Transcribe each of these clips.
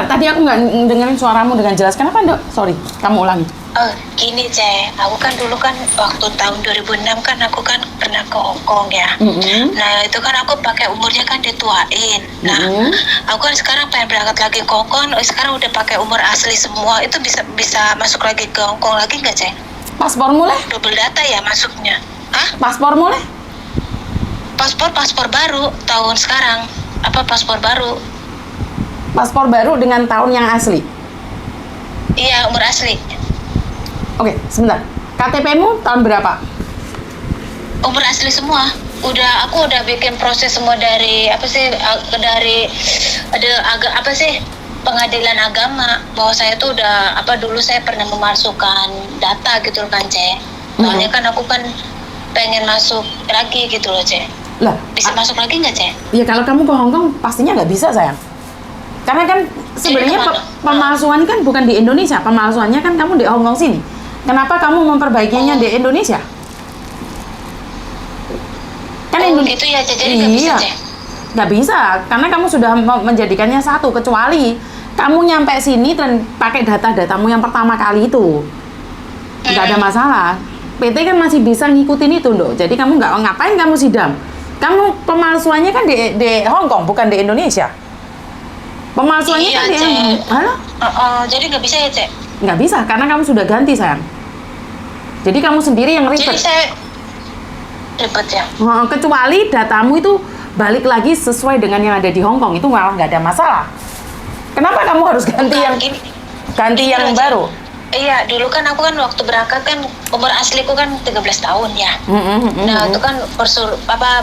Sebentar, tadi aku nggak dengerin suaramu dengan jelas. Kenapa, Dok? Sorry, kamu ulangi. Oh, gini, Ce. Aku kan dulu kan waktu tahun 2006 kan aku kan pernah ke Hong Kong ya. Nah, itu kan aku pakai umurnya kan dituain. Nah, aku kan sekarang pengen berangkat lagi ke Hong Kong. Sekarang udah pakai umur asli semua. Itu bisa masuk lagi ke Hong Kong lagi nggak, Ce? Paspormu leh? Double data ya masuknya. Hah? Paspormu leh? Paspor baru tahun sekarang. Apa paspor baru? Paspor baru dengan tahun yang asli? Iya, umur asli. Oke, sebentar. KTP-mu tahun berapa? Umur asli semua. Aku udah bikin proses semua dari pengadilan agama bahwa saya tuh udah dulu saya pernah memasukkan data gitu loh kan, Ce. Soalnya kan aku kan pengen masuk lagi gitu loh, Ce. Lah, bisa masuk lagi nggak, Ce? Ya kalau kamu ke Hong Kong pastinya nggak bisa, sayang. Karena kan sebenarnya pemalsuan kan bukan di Indonesia, pemalsuannya kan kamu di Hong Kong sini. Kenapa kamu memperbaikinya di Indonesia? Kan gitu ya, Ce. Jadi nggak bisa, Ce? Nggak bisa, karena kamu sudah menjadikannya satu, kecuali kamu nyampe sini dan pakai data-datamu yang pertama kali itu. Nggak ada masalah. PT kan masih bisa ngikutin itu, Dok. Jadi kamu ngapain kamu sidang? Kamu pemalsuannya kan di Hong Kong, bukan di Indonesia. Pemalsuannya kan di Halo? Jadi nggak bisa ya, Ce? Nggak bisa, karena kamu sudah ganti, sayang. Jadi kamu sendiri yang ribet. Jadi saya ribet ya? Kecuali datamu itu balik lagi sesuai dengan yang ada di Hong Kong, itu malah nggak ada masalah. Kenapa kamu harus ganti yang baru? Iya, dulu kan aku kan waktu berangkat kan umur asliku kan 13 tahun ya. Nah, itu kan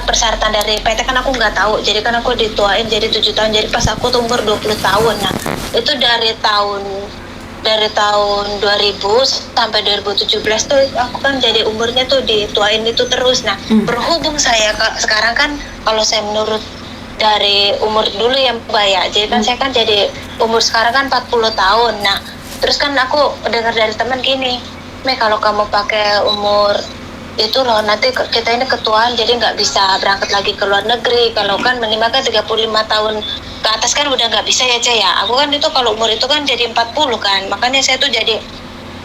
persyaratan dari PT kan aku nggak tahu. Jadi kan aku dituain jadi 7 tahun. Jadi pas aku tuh umur 20 tahun. Nah, itu dari tahun 2000 sampai 2017 tuh aku kan jadi umurnya tuh dituain itu terus. Nah, berhubung saya sekarang kan kalau saya menurut dari umur dulu yang bayar. Jadi kan saya kan jadi umur sekarang kan 40 tahun. Nah, terus kan aku dengar dari teman gini, kalau kamu pakai umur itu loh, nanti kita ini ketuaan jadi nggak bisa berangkat lagi ke luar negeri. Kalau kan minimal kan 35 tahun ke atas kan udah nggak bisa ya, Ce ya. Aku kan itu kalau umur itu kan jadi 40 kan. Makanya saya tuh jadi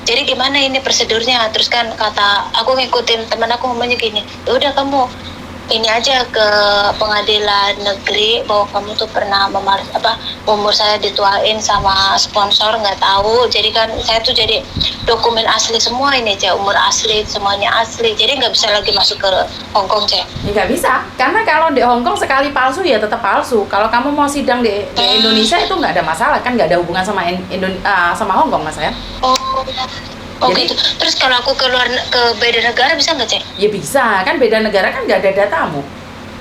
gimana ini prosedurnya. Terus kan kata aku ngikutin teman aku ngomongnya gini, ya udah kamu ini aja ke pengadilan negeri bahwa kamu tuh pernah umur saya dituain sama sponsor nggak tahu. Jadi kan saya tuh jadi dokumen asli semua ini, Ce, umur asli semuanya asli. Jadi nggak bisa lagi masuk ke Hong Kong, Ce. Nggak bisa, karena kalau di Hong Kong sekali palsu ya tetap palsu. Kalau kamu mau sidang di Indonesia itu nggak ada masalah, kan nggak ada hubungan sama sama Hong Kong, Mas ya. Jadi, gitu. Terus kalau aku ke beda negara bisa nggak, Ce? Ya bisa, kan beda negara kan nggak ada datamu.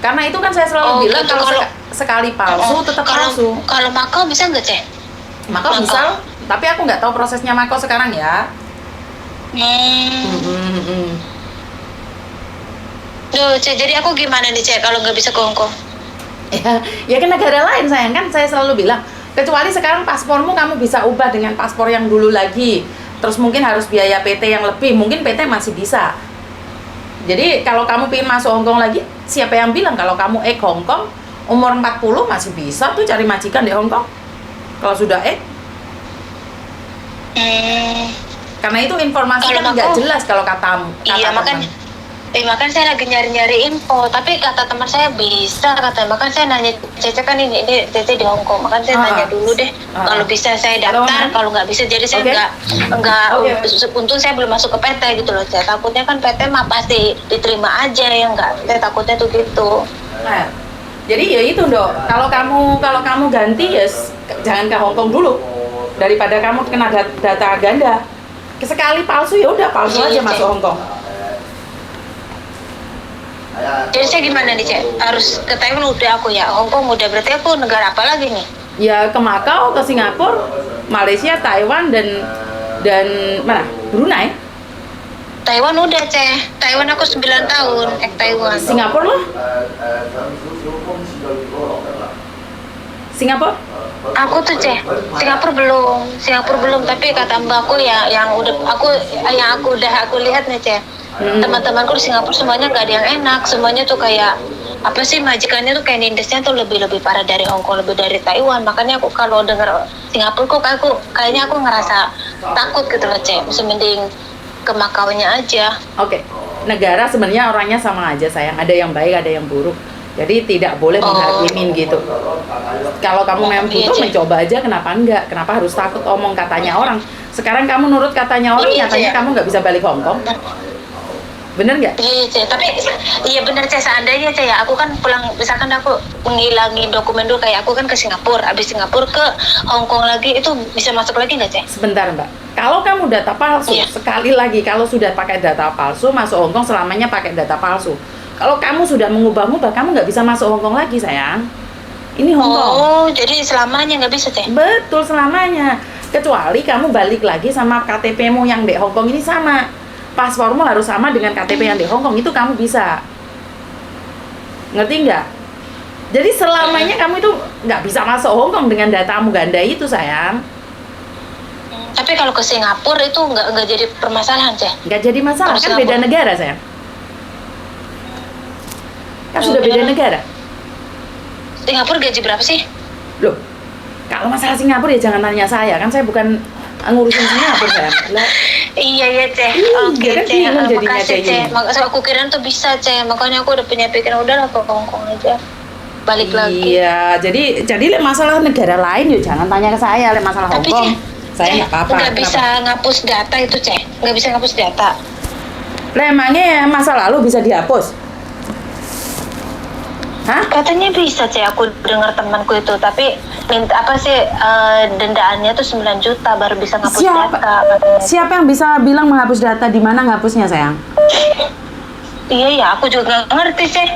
Karena itu kan saya selalu bilang gitu, kalau sekali palsu tetap palsu. Kalau Makau bisa nggak, Ce? Makau bisa, tapi aku nggak tahu prosesnya Makau sekarang ya. Duh, Ce, jadi aku gimana nih, Ce, kalau nggak bisa ke Hong Kong? Ya ke negara lain, sayang, kan saya selalu bilang. Kecuali sekarang paspormu kamu bisa ubah dengan paspor yang dulu lagi. Terus mungkin harus biaya PT yang lebih, mungkin PT masih bisa. Jadi kalau kamu pengen masuk Hong Kong lagi, siapa yang bilang kalau kamu Hong Kong umur 40 masih bisa tuh cari majikan di Hong Kong. Kalau sudah karena itu informasi kan nggak jelas kalau katamu. Iya, makanya saya lagi nyari-nyari info, tapi kata teman saya bisa, makanya saya nanya Cece kan ini Cece di Hong Kong, makanya saya nanya dulu deh, kalau bisa saya daftar, kalau nggak bisa jadi saya untung saya belum masuk ke PT gitu loh, saya takutnya kan PT mah pasti diterima aja ya nggak, saya takutnya tuh gitu. Nah, jadi ya itu, Dok, kalau kamu ganti ya jangan ke Hong Kong dulu, daripada kamu kena data ganda. Sekali palsu ya udah palsu aja masuk Hong Kong. Jadi saya gimana nih, Cek? Harus ke Taiwan udah aku ya, Hong Kong udah, berarti aku negara apa lagi nih? Ya ke Makau, ke Singapura, Malaysia, Taiwan dan mana? Brunei. Taiwan udah, Cek. Taiwan aku 9 tahun, Taiwan. Singapura loh? Singapura? Aku tuh, Cek. Singapura belum, tapi kata mbakku ya yang aku udah lihat nih, Cek. Teman-temanku di Singapura semuanya nggak ada yang enak, semuanya tuh kayak apa sih majikannya tuh kayak nindesnya tuh lebih parah dari Hong Kong, lebih dari Taiwan. Makanya aku kalau dengar Singapura kok kayaknya aku ngerasa takut gitu loh, Cek. Mending ke Makau-nya aja. Oke, negara sebenarnya orangnya sama aja sayang. Ada yang baik, ada yang buruk. Jadi tidak boleh menghakimin gitu. Kalau kamu memang butuh Cek. mencoba aja, kenapa enggak? Kenapa harus takut omong katanya orang? Sekarang kamu nurut katanya orang, katanya Cek. kamu nggak bisa balik Hong Kong. Bener nggak? Iya, Cek. Tapi iya bener, Cek. Seandainya, Cek, ya aku kan pulang, misalkan aku menghilangin dokumen dulu, kayak aku kan ke Singapura, habis Singapura ke Hong Kong lagi, itu bisa masuk lagi nggak, Cek? Sebentar Mbak, kalau kamu data palsu, Iya. sekali lagi kalau sudah pakai data palsu, masuk Hong Kong selamanya pakai data palsu. Kalau kamu sudah mengubah-ubah, kamu nggak bisa masuk Hong Kong lagi sayang. Ini Hong Kong. Oh, jadi selamanya nggak bisa, Cek? Betul, selamanya. Kecuali kamu balik lagi sama KTP-mu yang di Hong Kong ini sama. Paspormu harus sama dengan KTP yang di Hong Kong, itu kamu bisa. Ngerti nggak? Jadi selamanya kamu itu nggak bisa masuk Hong Kong dengan datamu ganda itu sayang. Tapi kalau ke Singapura itu nggak jadi permasalahan, Cek? Nggak jadi masalah, Kalau kan beda Singapura. negara sayang. Kan sudah beda negara. Singapura gaji berapa sih? Loh, kalau masalah Singapura ya jangan tanya saya, kan saya bukan ngurusin Singapura sayang. Lah, Iya, Cek. Iya, Oke, kan Cek. bingung jadinya Makasih, jadinya. Cek. Makasih, aku kirain tuh bisa, Cek. Makanya aku udah punya pikiran, udahlah ke Hong Kong aja. Balik lagi. iya, jadi lek masalah negara lain yuk jangan tanya ke saya, lek masalah Hong Tapi, Kong. Cek, Saya nggak apa-apa. nggak Kenapa? bisa ngapus data itu, Cek. Nggak bisa ngapus data. Lah emangnya masa lalu bisa dihapus? Hah? Katanya bisa, Cek. Aku dengar temanku itu. Tapi minta apa sih, dendaannya tuh 9 juta baru bisa ngapus Siapa? data. Katanya. Siapa yang bisa bilang menghapus data, di mana ngapusnya sayang? Iya, ya. Aku juga nggak ngerti, Cek.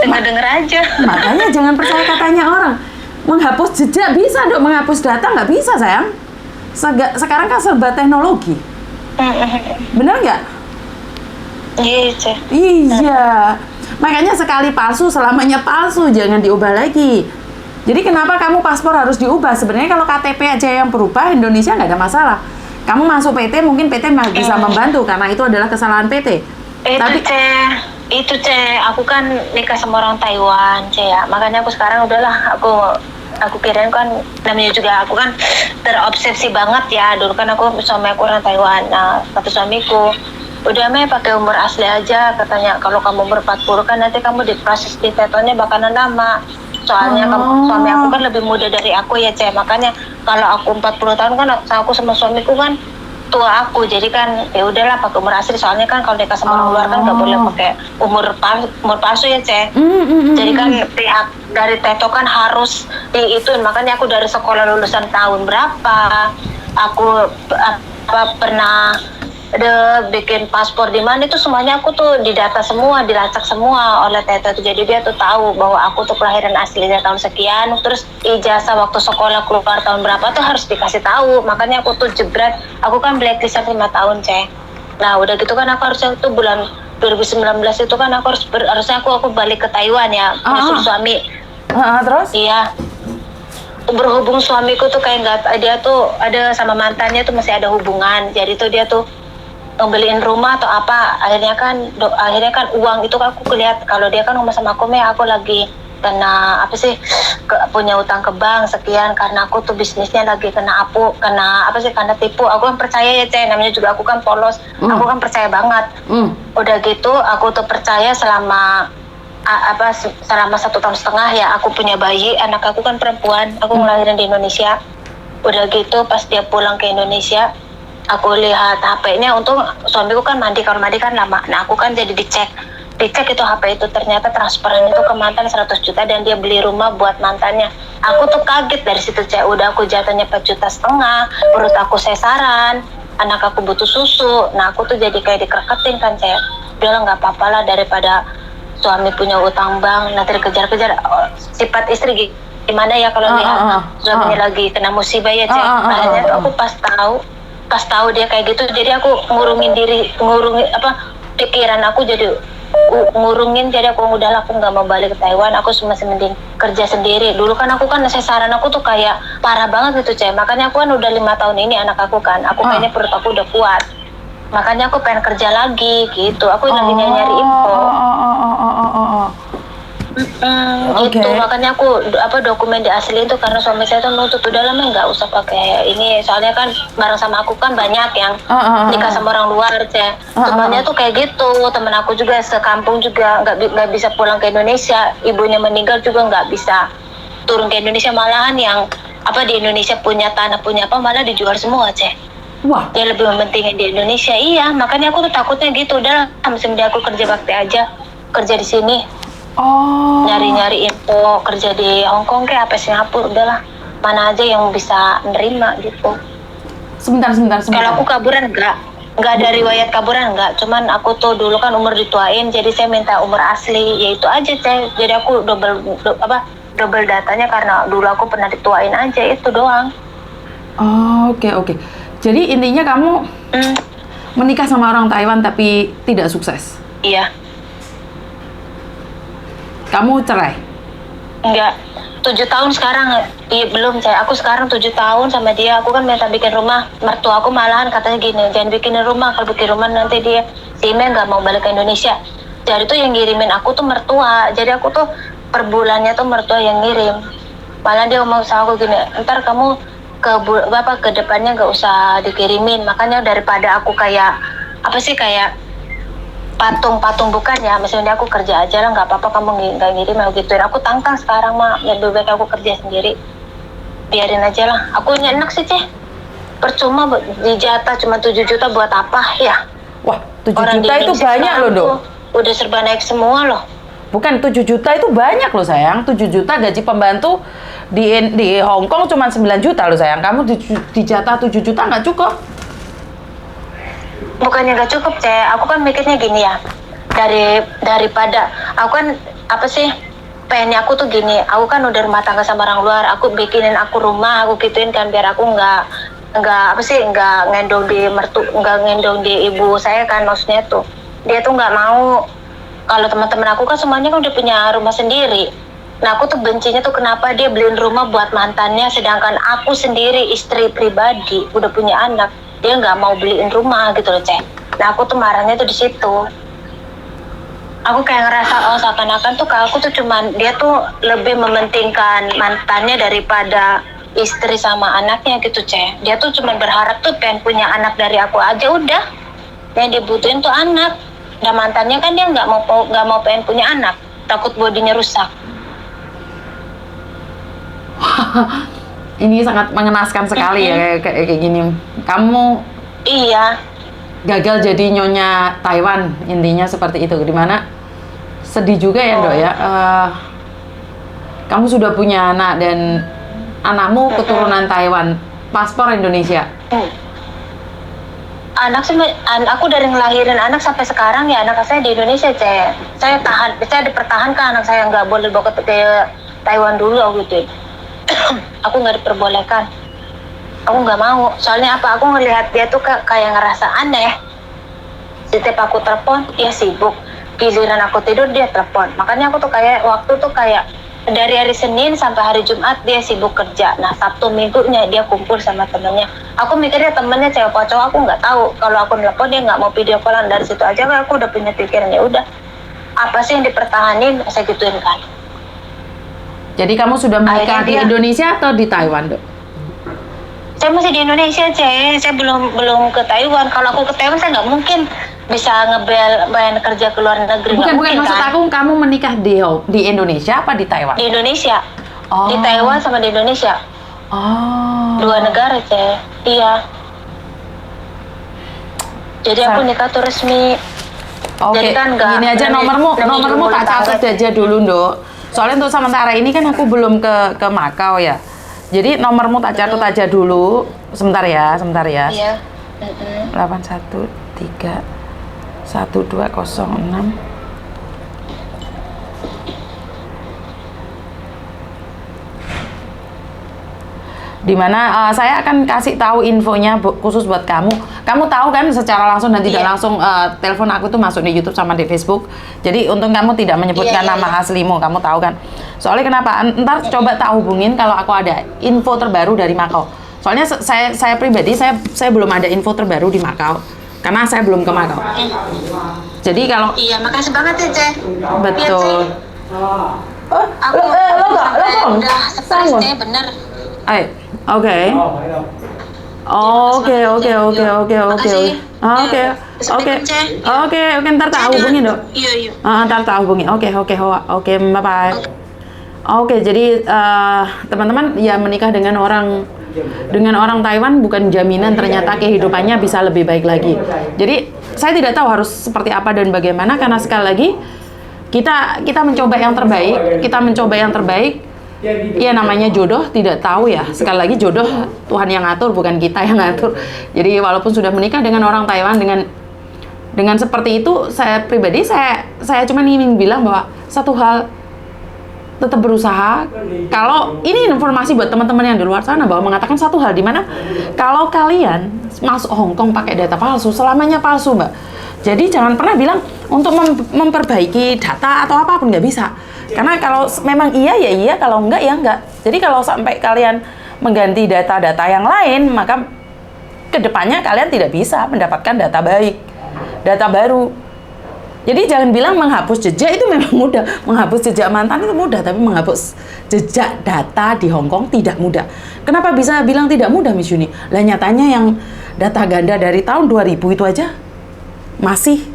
Dengar-dengar aja. Makanya jangan percaya katanya orang. Menghapus jejak bisa dong, menghapus data nggak bisa sayang. Sekarang kan serba teknologi, bener nggak? Iya, Cek. Iya, makanya sekali palsu selamanya palsu, jangan diubah lagi. Jadi kenapa kamu paspor harus diubah? Sebenarnya kalau KTP aja yang berubah, Indonesia nggak ada masalah. Kamu masuk PT, mungkin PT bisa membantu karena itu adalah kesalahan PT. Itu Cek, aku kan nikah sama orang Taiwan, Cek, ya. Makanya aku sekarang udahlah, aku kirain kan, namanya juga aku kan terobsesi banget ya. Dulu kan suami aku orang Taiwan. Nah, kata suamiku, udah pakai umur asli aja, katanya. Kalau kamu umur 40 kan nanti kamu diproses di tetonya bakalan lama. Soalnya suami aku kan lebih muda dari aku ya, Cek. Makanya kalau aku 40 tahun kan aku sama suamiku kan tua aku, jadi kan ya udahlah pakai umur asli. Soalnya kan kalau nikah sama orang luar kan nggak boleh pakai umur palsu ya, Cek. Jadi kan pihak dari Teto kan harus diituin. Makanya aku dari sekolah lulusan tahun berapa, aku pernah bikin paspor di mana, itu semuanya aku tuh didata semua, dilacak semua oleh Teto. Jadi dia tuh tahu bahwa aku tuh kelahiran aslinya tahun sekian, terus ijazah waktu sekolah keluar tahun berapa tuh harus dikasih tahu. Makanya aku tuh jebret, aku kan blacklistan 5 tahun, Cek. Nah udah gitu kan aku harusnya tuh bulan 2019 itu kan aku harusnya aku balik ke Taiwan ya, nyusul suami. Terus? Iya. Berhubung suamiku tuh kayak nggak, dia tuh ada sama mantannya tuh masih ada hubungan, jadi tuh dia tuh ngebeliin rumah atau apa. Akhirnya kan uang itu kan aku lihat kalau dia kan ngomong sama aku lagi kena apa sih, punya utang ke bank sekian karena aku tuh bisnisnya lagi kena tipu. Aku kan percaya ya, Cek, namanya juga aku kan polos. Aku kan percaya banget. Udah gitu aku tuh percaya selama 1,5 tahun ya. Aku punya bayi, anak aku kan perempuan, aku ngelahirin di Indonesia. Udah gitu pas dia pulang ke Indonesia, aku lihat HP-nya, untung suamiku kan mandi, kalau mandi kan lama. Nah aku kan jadi dicek itu HP itu, ternyata transferan itu ke mantan 100 juta dan dia beli rumah buat mantannya. Aku tuh kaget dari situ, Cek. Udah aku jatuhnya 4,5 juta, perut aku sesaran, anak aku butuh susu. Nah aku tuh jadi kayak dikereketin kan, Cek. Udah nggak apa-apa lah, daripada suami punya utang bank nanti dikejar-kejar. Sifat istri gimana ya kalau lihat suaminya lagi kena musibah ya, Cek. Makanya tuh aku pas tahu dia kayak gitu, jadi aku ngurungin pikiran aku, jadi ngurungin. Jadi aku udahlah, aku nggak mau balik ke Taiwan, aku masih mending kerja sendiri. Dulu kan aku kan sesaran aku tuh kayak parah banget gitu, Cek. Makanya aku kan udah 5 tahun ini anak aku kan, aku kayaknya perut aku udah kuat. Makanya aku pengen kerja lagi gitu. Aku lagi nyari info. Oke. Itu makanya aku dokumen diasliin tuh karena suami saya tuh nuntut udah lama nggak usah pakai ini, soalnya kan bareng sama aku kan banyak yang nikah sama orang luar ya. Temannya tuh kayak gitu, temen aku juga sekampung juga nggak bisa pulang ke Indonesia, ibunya meninggal juga nggak bisa turun ke Indonesia, malahan yang di Indonesia punya tanah punya apa malah dijual semua Ceh. Wah. Dia lebih mementingin di Indonesia, iya makanya aku tuh takutnya gitu, udah mesti aku kerja bakti aja, kerja di sini. Oh. Nyari-nyari info kerja di Hong Kong kayak apa Singapura, udahlah mana aja yang bisa menerima gitu. Sebentar. Kalau aku kaburan enggak ada riwayat kaburan enggak, cuman aku tuh dulu kan umur dituain, jadi saya minta umur asli, yaitu aja saya, jadi aku double datanya karena dulu aku pernah dituain aja, itu doang. Oh, oke. Jadi intinya kamu menikah sama orang Taiwan tapi tidak sukses. Iya. Kamu cerai? Enggak. 7 tahun sekarang. Iya, belum saya. Aku sekarang 7 tahun sama dia. Aku kan minta bikin rumah. Mertua aku malahan katanya gini, jangan bikinin rumah. Kalau bikin rumah nanti dia, si Ime nggak mau balik ke Indonesia. Jadi tuh yang ngirimin aku tuh mertua. Jadi aku tuh per bulannya tuh mertua yang ngirim. Malah dia ngomong sama aku gini, ntar kamu ke depannya nggak usah dikirimin. Makanya daripada aku kayak patung bukan ya, misalnya aku kerja aja lah, nggak apa-apa kamu nggak ngirim aku gituin. Aku tantang sekarang mah, lebih baik aku kerja sendiri, biarin aja lah. Aku enak sih Ceh, percuma dijatah cuma 7 juta buat apa ya. Wah, 7 juta itu banyak loh Dok. Udah serba naik semua loh. Bukan, 7 juta itu banyak loh sayang. 7 juta gaji pembantu di Hong Kong cuma 9 juta loh sayang. Kamu dijatah 7 juta nggak cukup. Bukannya nggak cukup Ceh, aku kan mikirnya gini ya, daripada aku kan pengennya aku tuh gini, aku kan udah rumah tangga sama orang luar, aku bikinin aku rumah, aku gituin kan biar aku nggak ngendong di ibu saya kan, maksudnya tuh dia tuh nggak mau. Kalau teman-teman aku kan semuanya kan udah punya rumah sendiri. Nah aku tuh bencinya tuh kenapa dia beliin rumah buat mantannya, sedangkan aku sendiri istri pribadi udah punya anak, dia nggak mau beliin rumah gitu loh Ceh. Nah aku tuh marahnya tuh di situ. Aku kayak ngerasa seakan-akan tuh aku tuh cuman, dia tuh lebih mementingkan mantannya daripada istri sama anaknya gitu Ceh. Dia tuh cuman berharap tuh pengen punya anak dari aku aja udah. Yang dibutuhin tuh anak. Dan mantannya kan dia nggak mau pengen punya anak, takut bodinya rusak. Ini sangat mengenaskan sekali ya kayak gini. Kamu iya gagal jadi nyonya Taiwan, intinya seperti itu. Dimana sedih juga ya Dok ya. Kamu sudah punya anak dan anakmu keturunan Taiwan, paspor Indonesia. Aku dari ngelahirin anak sampai sekarang ya anak saya di Indonesia Ceh. Saya dipertahankan, anak saya nggak boleh bawa ke Taiwan dulu gitu. Aku nggak diperbolehkan. Aku nggak mau, soalnya aku ngelihat dia tuh kayak ngerasa aneh. Setiap aku telepon dia sibuk, giliran aku tidur dia telepon. Makanya aku tuh waktu tuh dari hari Senin sampai hari Jumat dia sibuk kerja. Nah Sabtu Minggunya dia kumpul sama temennya. Aku mikirnya temennya cewek cowok, aku nggak tahu. Kalau aku nelpon dia nggak mau video callan, dari situ aja kan aku udah punya pikiran, ya udah apa sih yang dipertahanin, saya gituin kan. Jadi kamu sudah menikah di Indonesia atau di Taiwan Dok? Saya masih di Indonesia Ceh, saya belum ke Taiwan. Kalau aku ke Taiwan saya nggak mungkin bisa bayar kerja ke luar negeri. Bukan maksud aku kamu menikah di Indonesia apa di Taiwan? Di Indonesia. Di Taiwan sama di Indonesia. Dua negara Ceh. Iya. Jadi aku nikah tuh resmi. Oke, kan gini aja, nomormu tak catat aja dulu Dok. Soalnya untuk sementara ini kan aku belum ke Makau ya. Jadi nomormu tak catat aja dulu. Sebentar ya. Iya. 8131206. Dimana saya akan kasih tahu infonya khusus buat kamu. Kamu tahu kan secara langsung dan tidak langsung telepon aku tuh masuk di YouTube sama di Facebook. Jadi untung kamu tidak menyebutkan nama aslimu, kamu tahu kan. Soalnya kenapa? Ntar coba tak hubungin kalau aku ada info terbaru dari Makau. Soalnya saya pribadi saya belum ada info terbaru di Makau karena saya belum ke Makau. Jadi kalau makasih banget ya Ceh. betul. Aku udah stres deh, bener. Oke. Oke, ntar tak hubungin dok. Iya. Ntar tak hubungin. Oke, bye bye. Oke, jadi teman-teman ya menikah dengan orang Taiwan bukan jaminan ternyata kehidupannya bisa lebih baik lagi. Jadi saya tidak tahu harus seperti apa dan bagaimana karena sekali lagi kita mencoba yang terbaik. Ya namanya jodoh tidak tahu ya. Sekali lagi jodoh Tuhan yang ngatur bukan kita yang ngatur. Jadi walaupun sudah menikah dengan orang Taiwan dengan seperti itu, saya pribadi saya cuma ingin bilang bahwa satu hal, tetap berusaha. Kalau ini informasi buat teman-teman yang di luar sana bahwa mengatakan satu hal di mana kalau kalian masuk Hong Kong pakai data palsu, selamanya palsu, Mbak. Jadi jangan pernah bilang untuk memperbaiki data atau apapun, nggak bisa. Karena kalau memang iya ya iya, kalau enggak ya enggak. Jadi kalau sampai kalian mengganti data-data yang lain, maka kedepannya kalian tidak bisa mendapatkan data baik, data baru. Jadi jangan bilang menghapus jejak itu memang mudah. Menghapus jejak mantan itu mudah, tapi menghapus jejak data di Hong Kong tidak mudah. Kenapa bisa bilang tidak mudah, Miss Yuni? Lah nyatanya yang data ganda dari tahun 2000 itu aja masih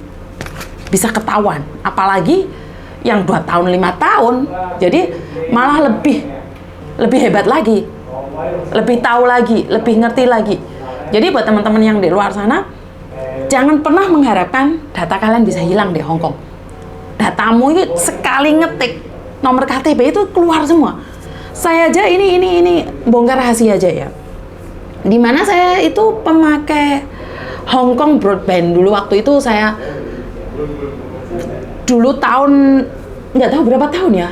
bisa ketahuan. Apalagi yang 2 tahun, 5 tahun. Jadi malah lebih hebat lagi. Lebih tahu lagi, lebih ngerti lagi. Jadi buat teman-teman yang di luar sana, jangan pernah mengharapkan data kalian bisa hilang di Hong Kong. Datamu itu sekali ngetik nomor KTP itu keluar semua. Saya aja ini bongkar rahasia aja ya. Dimana saya itu pemakai Hong Kong broadband dulu. Waktu itu saya dulu tahun nggak tahu berapa tahun ya,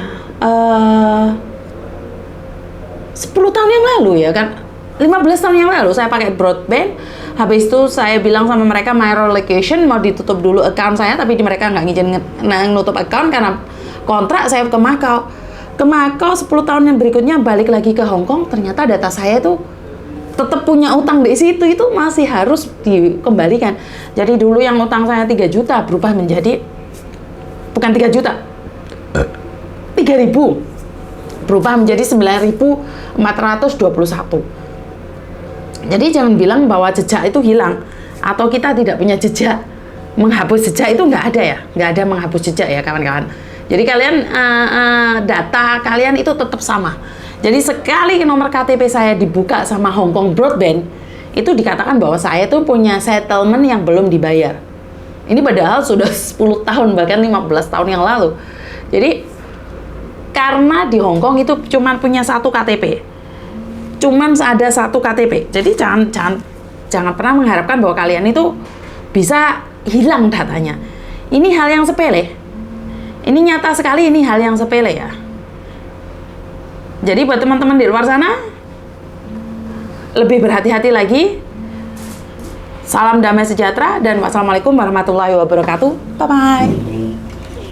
10 tahun yang lalu ya kan, 15 tahun yang lalu saya pakai broadband. Habis itu saya bilang sama mereka my relocation mau ditutup dulu account saya, tapi mereka nggak ngizin nutup account karena kontrak saya ke Macau. 10 tahun yang berikutnya balik lagi ke Hong Kong, ternyata data saya itu tetap punya utang di situ, itu masih harus dikembalikan. Jadi dulu yang utang saya 3 juta berubah menjadi bukan 3 juta, 3.000 berubah menjadi 9.421. Jadi jangan bilang bahwa jejak itu hilang atau kita tidak punya jejak. Menghapus jejak itu nggak ada ya, nggak ada menghapus jejak ya kawan-kawan. Jadi kalian data kalian itu tetap sama. Jadi sekali nomor KTP saya dibuka sama Hong Kong Broadband, itu dikatakan bahwa saya tuh punya settlement yang belum dibayar. Ini padahal sudah 10 tahun bahkan 15 tahun yang lalu. Jadi karena di Hong Kong itu cuma punya 1 KTP. Cuman ada 1 KTP. Jadi jangan pernah mengharapkan bahwa kalian itu bisa hilang datanya. Ini hal yang sepele. Ini nyata sekali, ini hal yang sepele ya. Jadi buat teman-teman di luar sana, lebih berhati-hati lagi. Salam damai sejahtera dan wassalamualaikum warahmatullahi wabarakatuh. Bye-bye.